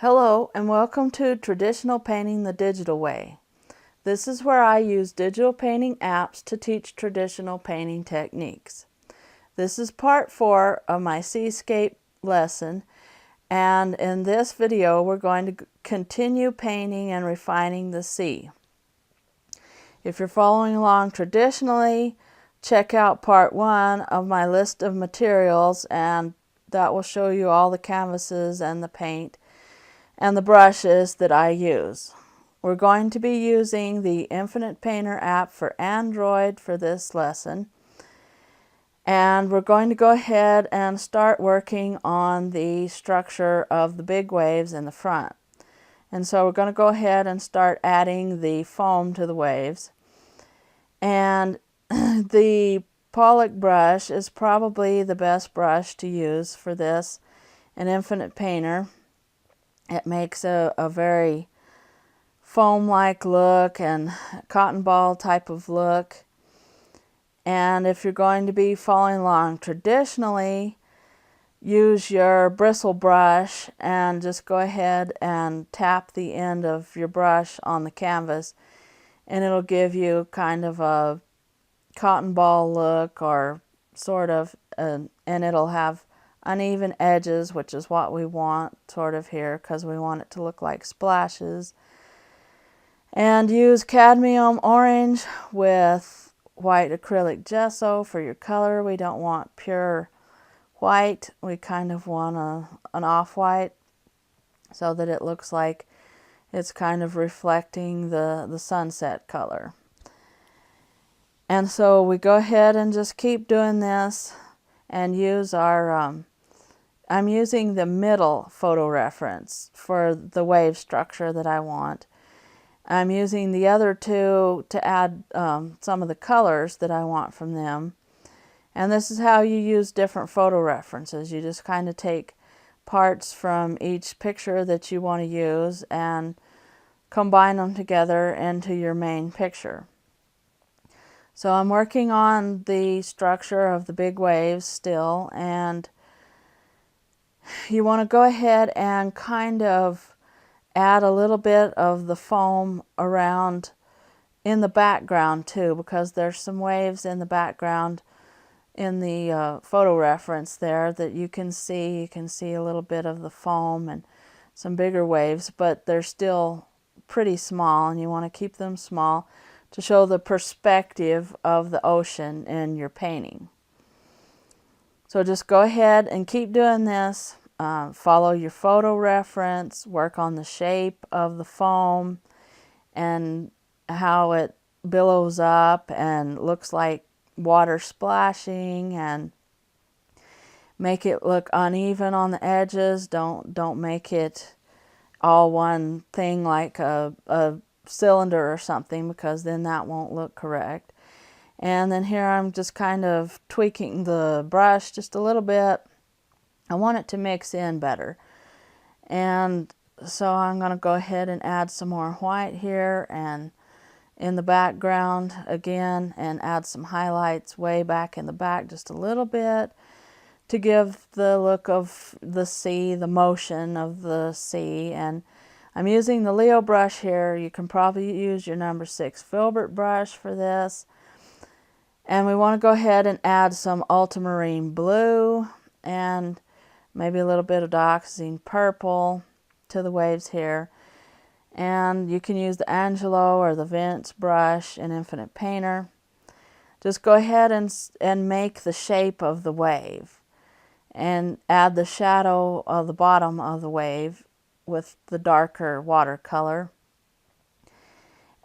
Hello and welcome to Traditional Painting the Digital Way. This is where I use digital painting apps to teach traditional painting techniques. This is part 4 of my Seascape lesson, and in this video we're going to continue painting and refining the sea. If you're following along traditionally, check out part 1 of my list of materials, and that will show you all the canvases and the paint and the brushes that I use. We're going to be using the Infinite Painter app for Android for this lesson, and we're going to go ahead and start working on the structure of the big waves in the front. And so we're going to go ahead and start adding the foam to the waves. And the Pollock brush is probably the best brush to use for this, an Infinite Painter. It makes a very foam-like look and cotton ball type of look. And if you're going to be following along traditionally, use your bristle brush and just go ahead and tap the end of your brush on the canvas, and it'll give you kind of a cotton ball look, or sort of, and it'll have uneven edges, which is what we want sort of here, because we want it to look like splashes. And use cadmium orange with white acrylic gesso for your color. We don't want pure white, we kind of want an off-white so that it looks like it's kind of reflecting the sunset color. And so we go ahead and just keep doing this and use our I'm using the middle photo reference for the wave structure that I want. I'm using the other two to add some of the colors that I want from them. And this is how you use different photo references. You just kind of take parts from each picture that you want to use and combine them together into your main picture. So I'm working on the structure of the big waves still, and you want to go ahead and kind of add a little bit of the foam around in the background too, because there's some waves in the background in the photo reference there that you can see. You can see a little bit of the foam and some bigger waves, but they're still pretty small, and you want to keep them small to show the perspective of the ocean in your painting. So just go ahead and keep doing this. Follow your photo reference, work on the shape of the foam and how it billows up and looks like water splashing, and make it look uneven on the edges. Don't make it all one thing like a cylinder or something, because then that won't look correct. And then here I'm just kind of tweaking the brush just a little bit. I want it to mix in better. And so I'm going to go ahead and add some more white here and in the background again, and add some highlights way back in the back just a little bit to give the look of the sea, the motion of the sea. And I'm using the Leo brush here. You can probably use your number 6 filbert brush for this. And we want to go ahead and add some ultramarine blue and maybe a little bit of dioxazine purple to the waves here. And you can use the Angelo or the Vince brush in Infinite Painter. Just go ahead and make the shape of the wave, and add the shadow of the bottom of the wave with the darker watercolor,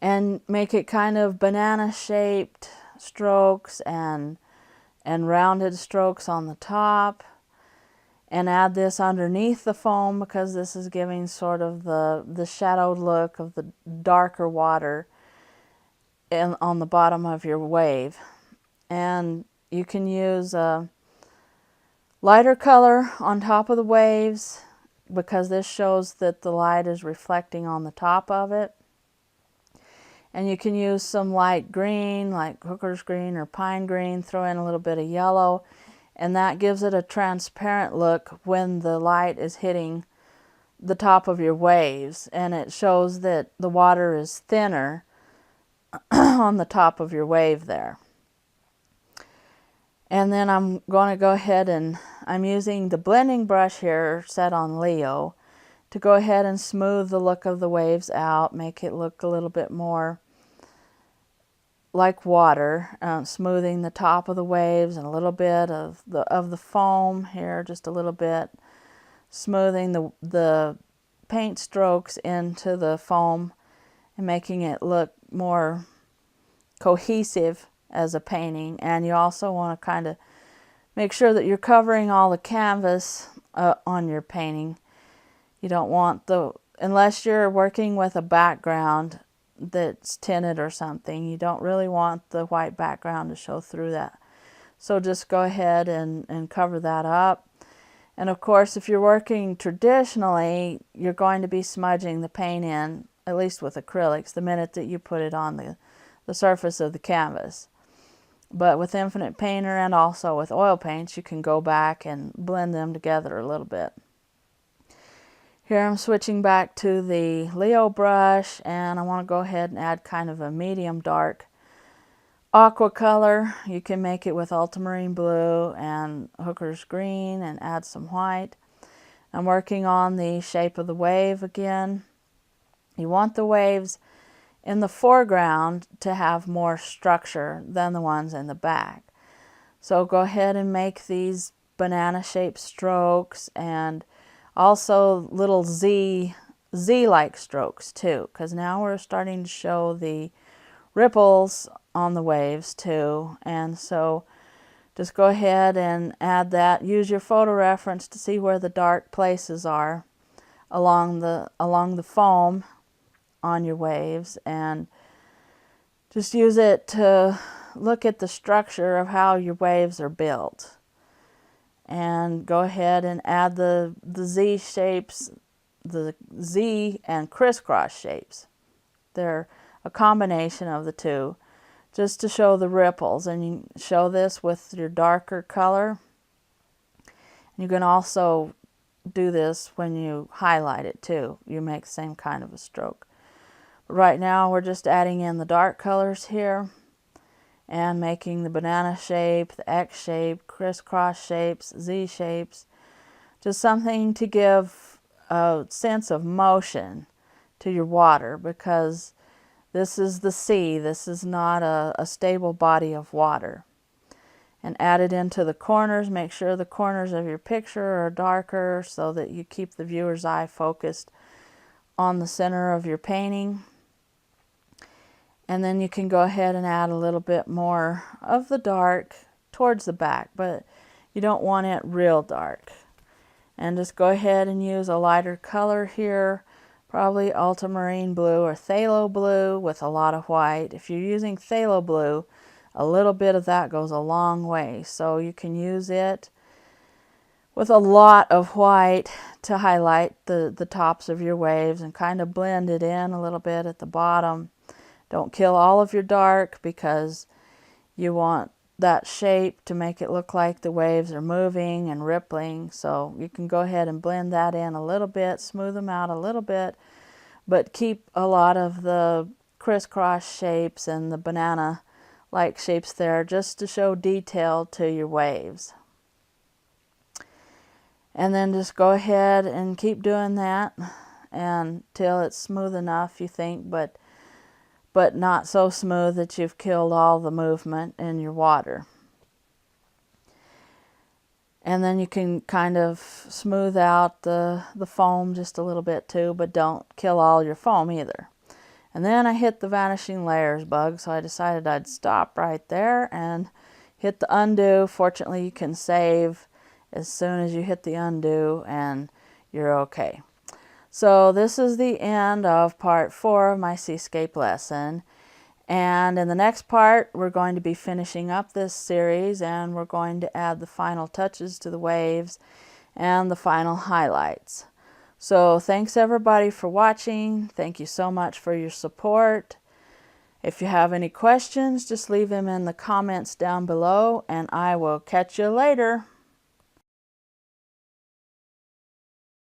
and make it kind of banana shaped strokes and rounded strokes on the top, and add this underneath the foam, because this is giving sort of the shadowed look of the darker water on the bottom of your wave. And you can use a lighter color on top of the waves, because this shows that the light is reflecting on the top of it. And you can use some light green, like hooker's green or pine green, throw in a little bit of yellow, and that gives it a transparent look when the light is hitting the top of your waves, and it shows that the water is thinner on the top of your wave there. And then I'm going to go ahead and I'm using the blending brush here set on Leo to go ahead and smooth the look of the waves out, make it look a little bit more like water, smoothing the top of the waves and a little bit of the foam here, just a little bit, smoothing the paint strokes into the foam and making it look more cohesive as a painting. And you also want to kind of make sure that you're covering all the canvas on your painting. You don't want unless you're working with a background that's tinted or something, you don't really want the white background to show through that. So just go ahead and cover that up. And of course, if you're working traditionally, you're going to be smudging the paint in, at least with acrylics, the minute that you put it on the surface of the canvas. But with Infinite Painter and also with oil paints, you can go back and blend them together a little bit. Here I'm switching back to the Leo brush, and I want to go ahead and add kind of a medium dark aqua color. You can make it with ultramarine blue and hooker's green and add some white. I'm working on the shape of the wave again. You want the waves in the foreground to have more structure than the ones in the back. So go ahead and make these banana shaped strokes and also little Z-like strokes too, because now we're starting to show the ripples on the waves too. And so just go ahead and add that. Use your photo reference to see where the dark places are along the foam on your waves, and just use it to look at the structure of how your waves are built. And go ahead and add the Z shapes, the Z and crisscross shapes. They're a combination of the two, just to show the ripples. And you show this with your darker color. You can also do this when you highlight it too. You make the same kind of a stroke. But right now we're just adding in the dark colors here and making the banana shape, the X shape, crisscross shapes, Z shapes, just something to give a sense of motion to your water, because this is the sea. This is not a stable body of water. And add it into the corners. Make sure the corners of your picture are darker so that you keep the viewer's eye focused on the center of your painting. And then you can go ahead and add a little bit more of the dark towards the back, but you don't want it real dark. And just go ahead and use a lighter color here, probably ultramarine blue or phthalo blue with a lot of white. If you're using phthalo blue, a little bit of that goes a long way. So you can use it with a lot of white to highlight the tops of your waves and kind of blend it in a little bit at the bottom. Don't kill all of your dark, because you want that shape to make it look like the waves are moving and rippling. So you can go ahead and blend that in a little bit, smooth them out a little bit, but keep a lot of the crisscross shapes and the banana-like shapes there just to show detail to your waves. And then just go ahead and keep doing that until it's smooth enough, you think, but not so smooth that you've killed all the movement in your water. And then you can kind of smooth out the foam just a little bit too, but don't kill all your foam either. And then I hit the vanishing layers bug, so I decided I'd stop right there and hit the undo. Fortunately, you can save as soon as you hit the undo and you're okay. So this is the end of part 4 of my Seascape lesson. And in the next part, we're going to be finishing up this series, and we're going to add the final touches to the waves and the final highlights. So thanks everybody for watching. Thank you so much for your support. If you have any questions, just leave them in the comments down below, and I will catch you later.